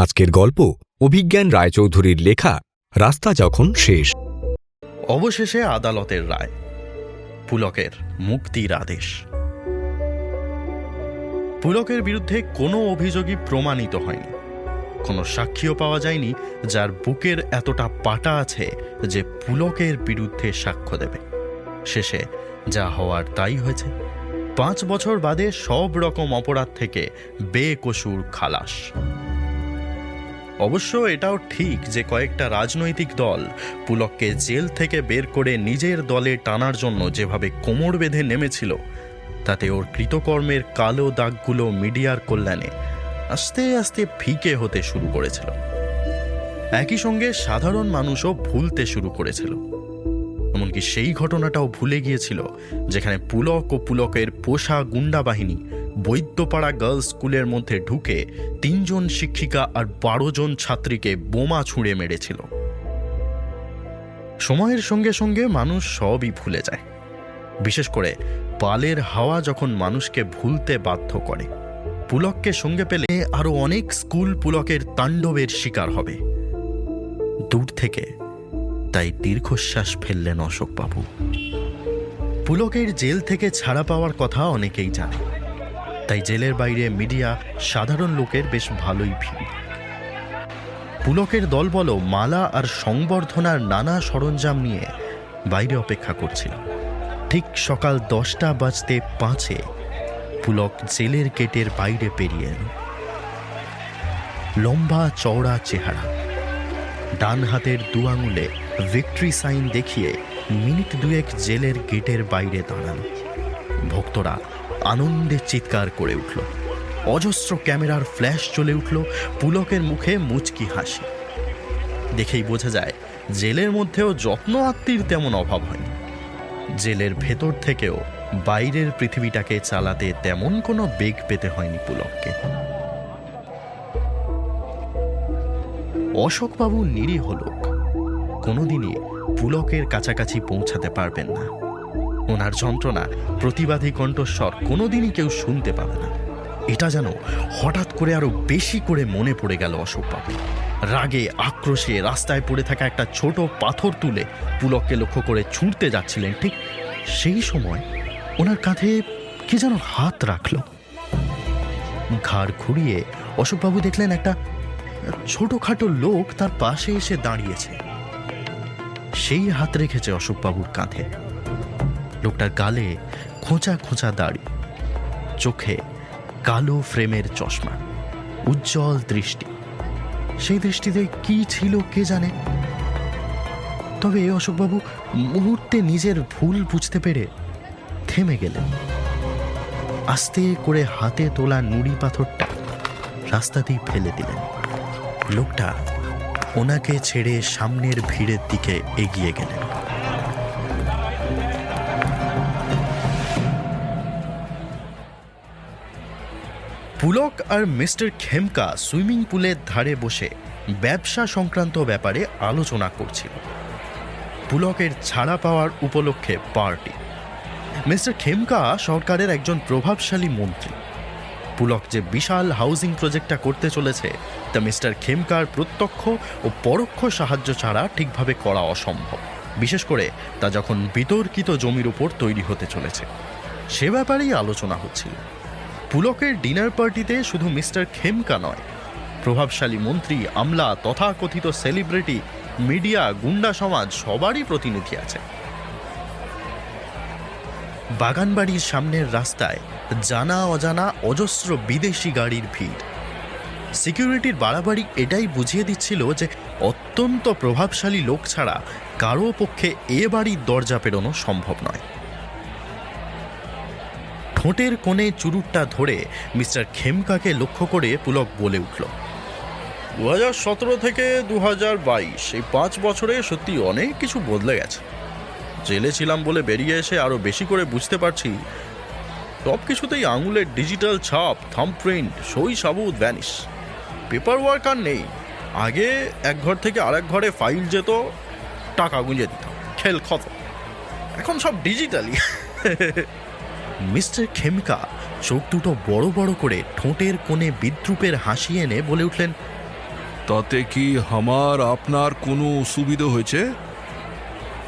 আজকের গল্প অভিজ্ঞান রায়চৌধুরীর লেখা রাস্তা যখন শেষ। অবশেষে আদালতের রায়, পুলকের মুক্তির আদেশ। পুলকের বিরুদ্ধে কোনো অভিযোগই প্রমাণিত হয়নি, কোনো সাক্ষীও পাওয়া যায়নি যার বুকের এতটা পাটা আছে যে পুলকের বিরুদ্ধে সাক্ষ্য দেবে। শেষে যা হওয়ার তাই হয়েছে। 5 বছর বাদে সব রকম অপরাধ থেকে বেকসুর খালাস। অবশ্য এটাও ঠিক যে কয়েকটা রাজনৈতিক দল পুলককে জেল থেকে বের করে নিজের দলে টানার জন্য যেভাবে কোমর বেঁধে নেমেছিল, তাতে ওর কৃতকর্মের কালো দাগগুলো মিডিয়ার কল্যাণে আস্তে আস্তে ফিকে হতে শুরু করেছিল। একই সঙ্গে সাধারণ মানুষও ভুলতে শুরু করেছিল। এমনকি সেই ঘটনাটাও ভুলে গিয়েছিল যেখানে পুলক ও পুলকের পোষা গুন্ডা বাহিনী বৈদ্যপাড়া গার্লস স্কুলের মধ্যে ঢুকে 3 জন শিক্ষিকা আর 12 জন ছাত্রীকে বোমা ছুঁড়ে মেরেছিল। সময়ের সঙ্গে সঙ্গে মানুষ সবই ভুলে যায়, বিশেষ করে পালের হাওয়া যখন মানুষকে ভুলতে বাধ্য করে। পুলককে সঙ্গে পেলে আরো অনেক স্কুল পুলকের তাণ্ডবের শিকার হবে। দূর থেকে তাই দীর্ঘশ্বাস ফেললেন অশোকবাবু। পুলকের জেল থেকে ছাড়া পাওয়ার কথা অনেকেই জানে, তাই জেলের বাইরে মিডিয়া, সাধারণ লোকের বেশ ভালোই ভিড়। পুলকের দলবল মালা আর সংবর্ধনার নানা সরঞ্জাম নিয়ে বাইরে অপেক্ষা করছিল। ঠিক সকাল 10:05 পুলক জেলের গেটের বাইরে পেরিয়ে এল। লম্বা চওড়া চেহারা, ডান হাতের 2 আঙুলে ভিক্টরি সাইন দেখিয়ে মিনিট 2 জেলের গেটের বাইরে দাঁড়ান। ভক্তরা আনন্দে চিৎকার করে উঠল। অজস্র ক্যামেরার ফ্ল্যাশ চলে উঠল। পুলকের মুখে মুচকি হাসি দেখেই বোঝা যায় জেলের মধ্যেও যত্ন আত্মীর তেমন অভাব হয়নি। জেলের ভেতর থেকেও বাইরের পৃথিবীটাকে চালাতে তেমন কোনো বেগ পেতে হয়নি পুলককে। অশোকবাবু নিরীহ লোক, কোনোদিনই পুলকের কাছাকাছি পৌঁছাতে পারবেন না। ওনার যন্ত্রণা, প্রতিবাদী কণ্ঠস্বর কোনোদিনই কেউ শুনতে পাবে না। এটা যেন হঠাৎ করে আরো বেশি করে মনে পড়ে গেল অশোকবাবু। রাগে আক্রোশে রাস্তায় পড়ে থাকা একটা ছোট পাথর তুলে পুলককে লক্ষ্য করে ছুঁড়তে যাচ্ছিলেন। ঠিক সেই সময় ওনার কাঁধে কে যেন হাত রাখল। ঘাড় ঘুরিয়ে অশোকবাবু দেখলেন একটা ছোটখাটো লোক তার পাশে এসে দাঁড়িয়েছে। সেই হাত রেখেছে অশোকবাবুর কাঁধে। লোকটার গালে খোঁচা খোঁচা দাড়ি, চোখে কালো ফ্রেমের চশমা, উজ্জ্বল দৃষ্টি। সেই দৃষ্টিতে কি ছিল কে জানে। তবে অশোকবাবু মুহূর্তে নিজের ভুল বুঝতে পেরে থেমে গেলেন। আস্তে করে হাতে তোলা নুড়ি পাথরটা রাস্তাতেই ফেলে দিলেন। লোকটা ওনাকে ছেড়ে সামনের ভিড়ের দিকে এগিয়ে গেলেন। পুলক আর মিস্টার খেমকা সুইমিং পুলের ধারে বসে ব্যবসা সংক্রান্ত ব্যাপারে আলোচনা করছিল। পুলকের ছাড়া পাওয়ার উপলক্ষে পার্টি। মিস্টার খেমকা সরকারের একজন প্রভাবশালী মন্ত্রী। পুলক যে বিশাল হাউজিং প্রজেক্টটা করতে চলেছে তা মিস্টার খেমকার প্রত্যক্ষ ও পরোক্ষ সাহায্য ছাড়া ঠিকভাবে করা অসম্ভব, বিশেষ করে তা যখন বিতর্কিত জমির উপর তৈরি হতে চলেছে। সে ব্যাপারেই আলোচনা হচ্ছিল। পুলকের ডিনার পার্টিতে শুধু মিস্টার খেমকা নয়, প্রভাবশালী মন্ত্রী, আমলা, তথাকথিত সেলিব্রিটি, মিডিয়া, গুন্ডা সমাজ সবারই প্রতিনিধি আছে। বাগানবাড়ির সামনের রাস্তায় জানা অজানা অজস্র বিদেশি গাড়ির ভিড়। সিকিউরিটির বাড়াবাড়ি এটাই বুঝিয়ে দিচ্ছিল যে অত্যন্ত প্রভাবশালী লোক ছাড়া কারো পক্ষে এ বাড়ির দরজা পেরোনো সম্ভব নয়। ঠোঁটের কোণে চুরুটটা ধরে মিস্টার খেমকাকে লক্ষ্য করে পুলক বলে উঠল, 2017 থেকে 2022 এই 5 বছরে সত্যি অনেক কিছু বদলে গেছে। জেলে ছিলাম বলে বেরিয়ে এসে আরো বেশি করে বুঝতে পারছি সব কিছুতেই আঙুলের ডিজিটাল ছাপ, থাম্বপ্রিন্ট, সই সাবুত, ভ্যানিশ। পেপার ওয়ার্ক আর নেই। আগে এক ঘর থেকে আরেক ঘরে ফাইল যেত, টাকা গুঁজে দিতাম, খেল খতম। এখন সব ডিজিটালি। মিস্টার খেমকা চোখ দুটো বড় বড় করে ঠোঁটের কোণে বিদ্রুপের হাসি এনে বলে উঠলেন, তাতে কি আমার আপনার কোনো অসুবিধা হয়েছে?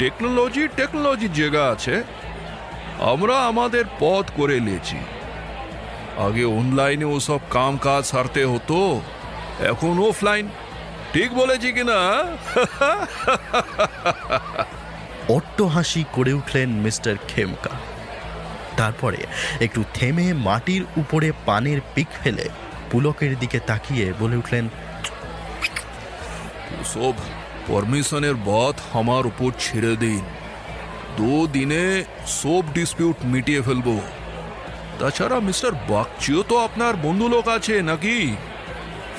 টেকনোলজির জায়গা আছে, আমরা আমাদের পথ করে নিয়েছি। আগে অনলাইনে ওসব কাম কাজ সারতে হতো, এখন অফলাইন। ঠিক বলেছি কিনা? অট্টহাসি করে উঠলেন মিস্টার খেমকা। তারপরে একটু থেমে মাটির উপরে পানের পিক ফেলে পুলকের দিকে তাকিয়ে বলে উঠলেন, সব পারমিশনের বাত আমার উপর ছেড়ে দিন। 2 দিনে সব ডিসপিউট মিটিয়ে ফেলবো। তাছাড়া মিস্টার বাগচিও তো আপনার বন্ধু লোক আছে নাকি?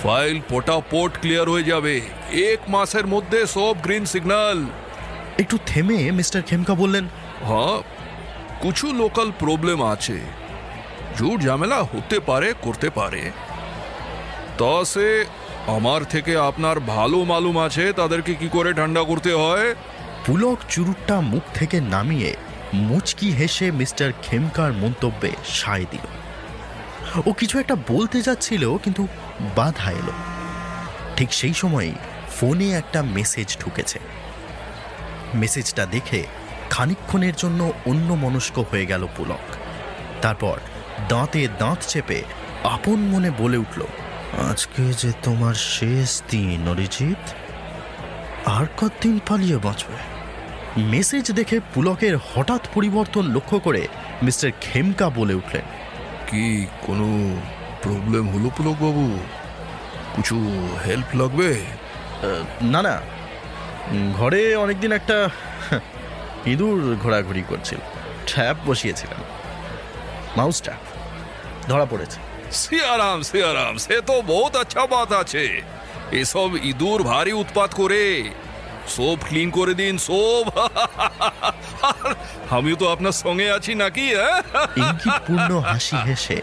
ফাইল পটাপট ক্লিয়ার হয়ে যাবে, 1 মাসের মধ্যে সব গ্রিন সিগন্যাল। একটু থেমে মিস্টার খেমকা বললেন, হ্যাঁ, কিছু লোকাল প্রবলেম আছে, ঝুট ঝামেলা হতে পারে, করতে পারে। তা সে আমার থেকে আপনার ভালো মালুম আছে তাদেরকে কি করে ঠান্ডা করতে হয়। পুলক চুরুটটা মুখ থেকে নামিয়ে মুচকি হেসে মিস্টার খেমকার মন্তব্যে সায় দিল। ও কিছু একটা বলতে যাচ্ছিল, কিন্তু বাধা এলো। ঠিক সেই সময়ই ফোনে একটা মেসেজ ঢুকেছে। মেসেজটা দেখে খানিকক্ষণের জন্য অন্যমনস্ক হয়ে গেল পুলক। তারপর দাঁতে দাঁত চেপে আপন মনে বলে উঠল, আজকে যে তোমার শেষ দিন অরিজিৎ, আর কতদিন পালিয়ে বাঁচবে? মেসেজ দেখে পুলকের হঠাৎ পরিবর্তন লক্ষ্য করে মিস্টার খেমকা বলে উঠলেন, কি কোনো প্রবলেম হলো পুলক বাবু? কিছু হেল্প লাগবে? না না, ঘরে অনেকদিন একটা ইঁদুর ঘোরাঘুরি করছিল, ট্র্যাপ বসিয়েছিলাম, মাউস ট্র্যাপ, ধরা পড়েছে। সিয়ারাম সিয়ারাম, সে তো বহুত আচ্ছা বাত আছে। এসব ইঁদুর ভারী উৎপাত করে, সব ক্লিন করে দিন সব। আমিও তো আপনার সঙ্গে আছি নাকি? ইঙ্গিতপূর্ণ হাসি হেসে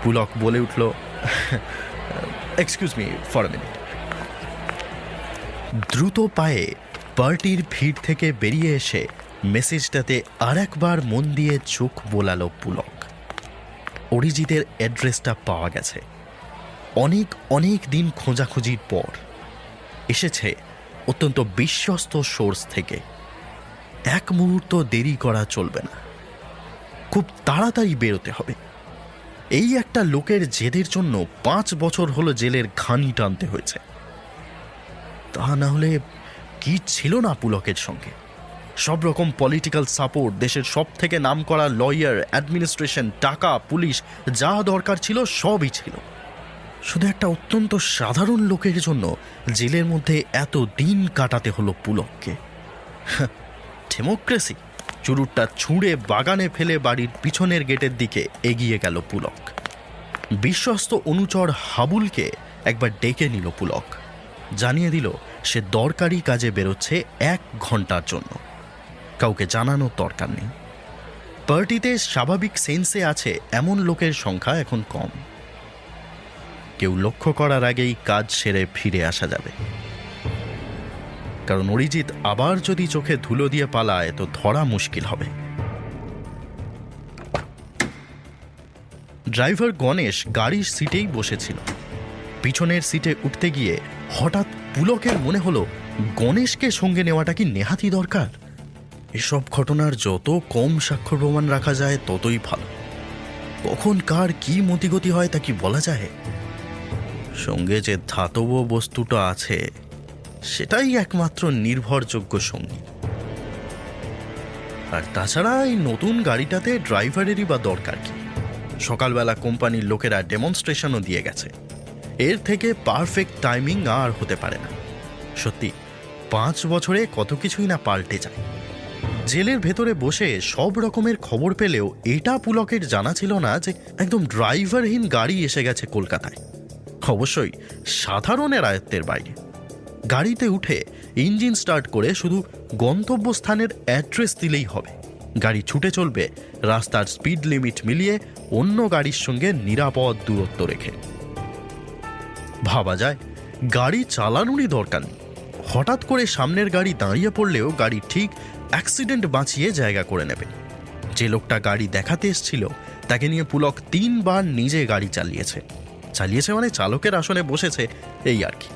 পুলক বলে উঠল, excuse me for a minute. দ্রুত পায়ে পার্টির ভিড় থেকে বেরিয়ে এসে মেসেজটাতে আর একবার মন দিয়ে চোখ বোলালো পুলক। অরিজিতের অ্যাড্রেসটা পাওয়া গেছে। অনেক অনেক দিন খোঁজাখুঁজির পর এসেছে অত্যন্ত বিশ্বস্ত সোর্স থেকে। এক মুহূর্ত দেরি করা চলবে না, খুব তাড়াতাড়ি বেরোতে হবে। এই একটা লোকের জেদের জন্য 5 বছর হলো জেলের ঘানি টানতে হয়েছে। তা না হলে কি ছিল না পুলকের সঙ্গে? সব রকম পলিটিক্যাল সাপোর্ট, দেশের সব থেকে নামকরা লয়ার, অ্যাডমিনিস্ট্রেশন, টাকা, পুলিশ, যা দরকার ছিল সবই ছিল। শুধু একটা অত্যন্ত সাধারণ লোকের জন্য জেলের মধ্যে এত দিন কাটাতে হলো পুলককে। ডেমোক্রেসি। চুরুটটা ছুঁড়ে বাগানে ফেলে বাড়ির পিছনের গেটের দিকে এগিয়ে গেল পুলক। বিশ্বস্ত অনুচর হাবুলকে একবার ডেকে নিল পুলক। জানিয়ে দিল সে দরকারি কাজে বেরোচ্ছে 1 ঘন্টার জন্য। কাউকে জানানোর দরকার নেই। পার্টিতে স্বাভাবিক সেন্সে আছে এমন লোকের সংখ্যা এখন কম। কেউ লক্ষ্য করার আগেই কাজ সেরে ফিরে আসা যাবে। কারণ অরিজিৎ আবার যদি চোখে ধুলো দিয়ে পালায় তো ধরা মুশকিল হবে। ড্রাইভার গণেশ গাড়ির সিটেই বসেছিল। পিছনের সিটে উঠতে গিয়ে হঠাৎ পুলকের মনে হলো গণেশকে সঙ্গে নেওয়াটা কি নেহাতি দরকার। এসব ঘটনার যত কম সাক্ষ্য প্রমাণ রাখা যায় ততই ভালো। কখন কার কি মতিগতি হয় তা কি বলা যায়? সঙ্গে যে ধাতব বস্তুটা আছে সেটাই একমাত্র নির্ভরযোগ্য সঙ্গী। আর তাছাড়া এই নতুন গাড়িটাতে ড্রাইভারেরই বা দরকার কি? সকালবেলা কোম্পানির লোকেরা ডেমনস্ট্রেশনও দিয়ে গেছে। এর থেকে পারফেক্ট টাইমিং আর হতে পারে না। সত্যি 5 বছরে কত কিছুই না পাল্টে যায়। জেলের ভেতরে বসে সব রকমের খবর পেলেও এটা পুলকের জানা ছিল না যে একদম ড্রাইভারহীন গাড়ি এসে গেছে কলকাতায়, অবশ্যই সাধারণের আয়ত্তের বাইরে। গাড়িতে উঠে ইঞ্জিন স্টার্ট করে শুধু গন্তব্যস্থানের অ্যাড্রেস দিলেই হবে। গাড়ি ছুটে চলবে রাস্তার স্পিড লিমিট মিলিয়ে অন্য গাড়ির সঙ্গে নিরাপদ দূরত্ব রেখে। ভাবা যায় গাড়ি চালানোরই দরকার নেই। হঠাৎ করে সামনের গাড়ি দাঁড়িয়ে পড়লেও গাড়ি ঠিক অ্যাক্সিডেন্ট বাঁচিয়ে জায়গা করে নেবে। যে লোকটা গাড়ি দেখাতে এসেছিল তাকে নিয়ে পুলক 3 বার নিজে গাড়ি চালিয়েছে মানে চালকের আসনে বসেছে, এই আর কি।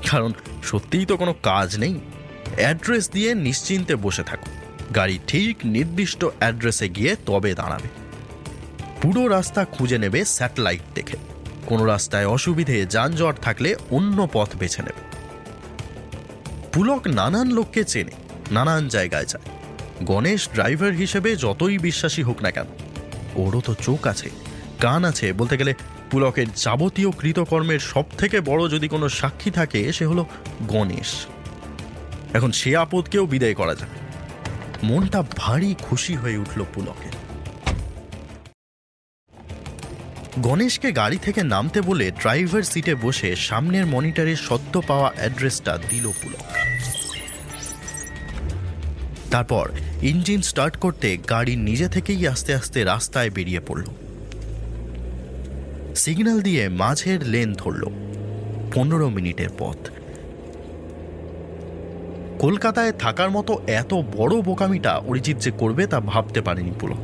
কারণ সত্যিই তো কোনো কাজ নেই। অ্যাড্রেস দিয়ে নিশ্চিন্তে বসে থাকুন, গাড়ি ঠিক নির্দিষ্ট অ্যাড্রেসে গিয়ে তবে দাঁড়াবে। পুরো রাস্তা খুঁজে নেবে স্যাটেলাইট দেখে। কোনো রাস্তায় অসুবিধে যানজট থাকলে অন্য পথ বেছে নেবে। পুলক নানান লোককে চেনে, নানান জায়গায় যায়। গণেশ ড্রাইভার হিসেবে যতই বিশ্বাসী হোক না কেন, ওরও তো চোখ আছে, কান আছে। বলতে গেলে পুলকের যাবতীয় কৃতকর্মের সব থেকে বড় যদি কোনো সাক্ষী থাকে, সে হলো গণেশ। এখন সে আপদকেও বিদায় করা যাবে। মনটা ভারী খুশি হয়ে উঠল পুলকের। গণেশকে গাড়ি থেকে নামতে বলে ড্রাইভার সিটে বসে সামনের মনিটরে সদ্য পাওয়া অ্যাড্রেসটা দিল পুলক। তারপর ইঞ্জিন স্টার্ট করতে গাড়ি নিজে থেকেই আস্তে আস্তে রাস্তায় বেরিয়ে পড়ল। সিগন্যাল দিয়ে মাঝের লেন ধরল। 15 মিনিটের পথ। কলকাতায় থাকার মতো এত বড় বোকামিটা অরিজিৎ যে করবে তা ভাবতে পারেনি পুলক।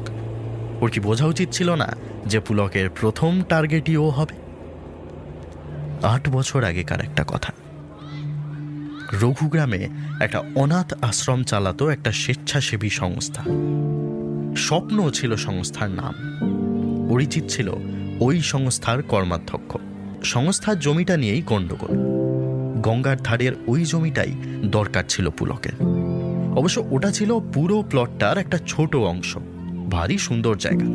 ওর কি বোঝা উচিত ছিল না যে পুলকের প্রথম টার্গেটই ও হবে? 8 বছর আগেকার একটা কথা। রঘুগ্রামে একটা অনাথ আশ্রম চালাতো একটা স্বেচ্ছাসেবী সংস্থা। স্বপ্ন ছিল সংস্থার নাম। অরিজিৎ ছিল ওই সংস্থার কর্মাধ্যক্ষ। সংস্থার জমিটা নিয়েই গণ্ডগোল। গঙ্গার ধারের ওই জমিটাই দরকার ছিল পুলকের। অবশ্য ওটা ছিল পুরো প্লটটার একটা ছোট অংশ। ভারী সুন্দর জায়গা।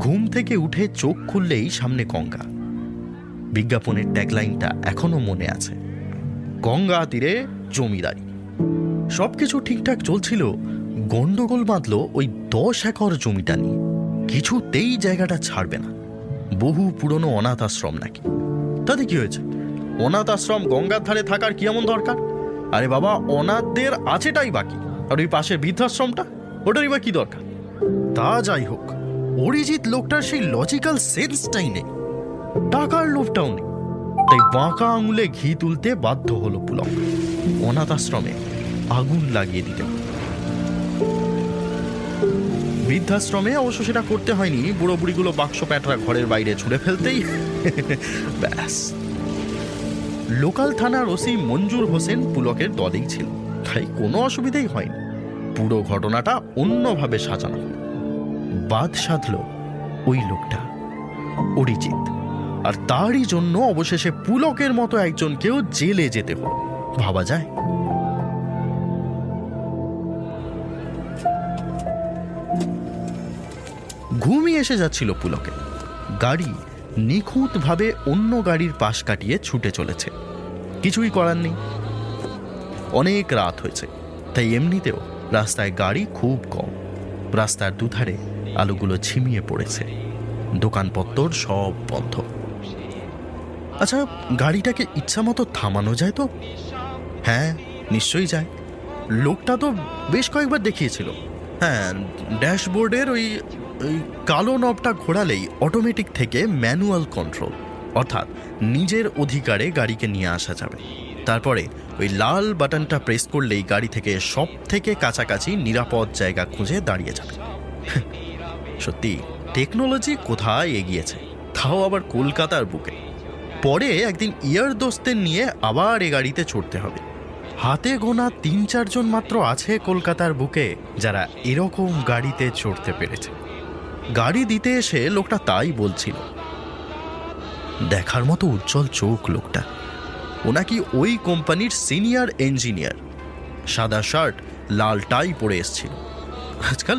ঘুম থেকে উঠে চোখ খুললেই সামনে গঙ্গা। বিজ্ঞাপনের ট্যাগলাইনটা এখনো মনে আছে, গঙ্গা তীরে জমিদারি। সবকিছু ঠিকঠাক চলছিল। গন্ডগোল বাঁধল ওই 10 একর জমিটা নিয়ে। কিছুতেই জায়গাটা ছাড়বে না। বহু পুরনো অনাথ আশ্রম নাকি। তাতে কি হয়েছে? অনাথ আশ্রম গঙ্গার ধারে থাকার কি এমন দরকার? আরে বাবা, অনাথদের আছেটাই বাকি, আর ওই পাশের বৃদ্ধাশ্রমটা, ওটারই বা কি দরকার? তা যাই হোক, অরিজিৎ লোকটার সেই লজিক্যাল সেন্সটাই নেই, টাকার লোভটাও নেই। তাই বাঁকা আঙুলে ঘি তুলতে বাধ্য হলো পুলক। অনাথ আশ্রমে আগুন লাগিয়ে দিতে। বৃদ্ধাশ্রমে অবশ্য সেটা করতে হয়নি। বুড়ো বুড়িগুলো বাক্স প্যাঁটরা ঘরের বাইরে ছুঁড়ে ফেলতেই ব্যাস। লোকাল থানার ওসি মঞ্জুর হোসেন পুলকের দলেই ছিল, তাই কোনো অসুবিধাই হয়নি। পুরো ঘটনাটা অন্যভাবে সাজানো হলো। বাদ সাধল ওই লোকটা, অরিজিৎ। আর তারই জন্য অবশেষে পুলকের মতো একজনকেও জেলে যেতে হলো। ভাবা যায়? ঘুমই এসে যাচ্ছিল পুলকে। গাড়ি নিখুঁতভাবে অন্য গাড়ির পাশ কাটিয়ে ছুটে চলেছে। কিছুই করার নেই, অনেক রাত হয়েছে। তাই এমনিতেও রাস্তায় গাড়ি খুব কম। রাস্তার দুধারে আলোগুলো ঝিমিয়ে পড়েছে। দোকানপত্তর সব বন্ধ। আচ্ছা, গাড়িটাকে ইচ্ছা মতো থামানো যায় তো? হ্যাঁ, নিশ্চয়ই যায়। লোকটা তো বেশ কয়েকবার দেখিয়েছিল। হ্যাঁ, ড্যাশবোর্ডের ওই কালো নবটা ঘোরালেই অটোমেটিক থেকে ম্যানুয়াল কন্ট্রোল, অর্থাৎ নিজের অধিকারে গাড়িকে নিয়ে আসা যাবে। তারপরে ওই লাল বাটনটা প্রেস করলেই গাড়ি থেকে সব থেকে কাছাকাছি নিরাপদ জায়গা খুঁজে দাঁড়িয়ে যাবে। সত্যি টেকনোলজি কোথায় এগিয়েছে, তাও আবার কলকাতার বুকে। পরে একদিন ইয়ার দোস্তের নিয়ে আবার এ গাড়িতে চড়তে হবে। হাতে গোনা 3-4 জন মাত্র আছে কলকাতার বুকে যারা এরকম গাড়িতে চড়তে পেরেছে। গাড়ি দিতে এসে লোকটা তাই বলছিল। দেখার মতো উজ্জ্বল চোখ লোকটা। ও নাকি ওই কোম্পানির সিনিয়র ইঞ্জিনিয়ার। সাদা শার্ট, লাল টাই পরে এসছিল। আজকাল